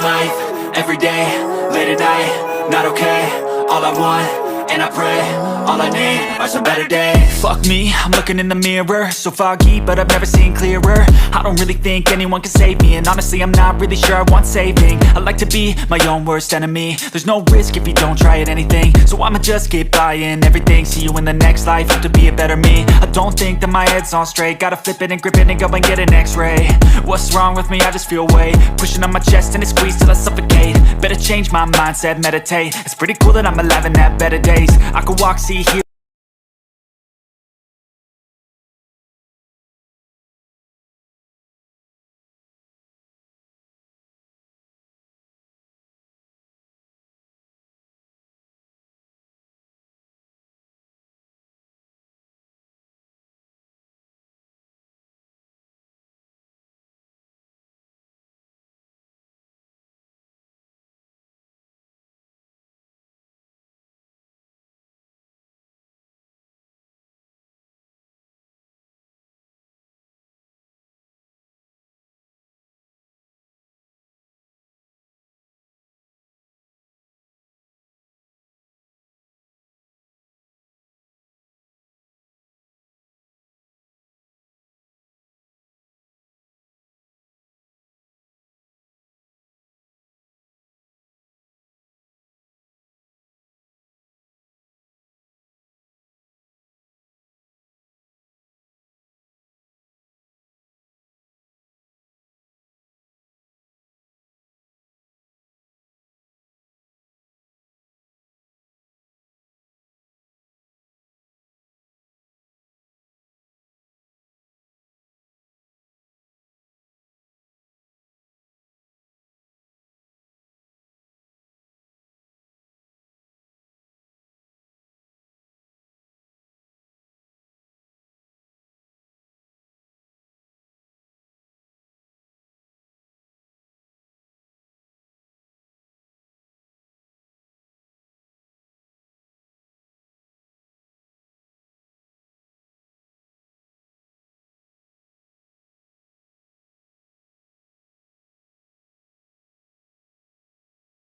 life, every day, late at night, not okay. All I want, and I pray, all I need are some better days. Fuck me, I'm looking in the mirror, so foggy, but I've never seen clearer. I don't really think anyone can save me, and honestly I'm not really sure I want saving. I like to be my own worst enemy. There's no risk if you don't try at anything, so I'ma just keep buying everything. See you in the next life, have to be a better me. I don't think that my head's on straight, gotta flip it and grip it and go and get an x-ray. What's wrong with me? I just feel weight pushing on my chest and it squeezes till I suffocate. Better change my mindset, meditate. It's pretty cool that I'm alive and have better days. I could walk, see, hear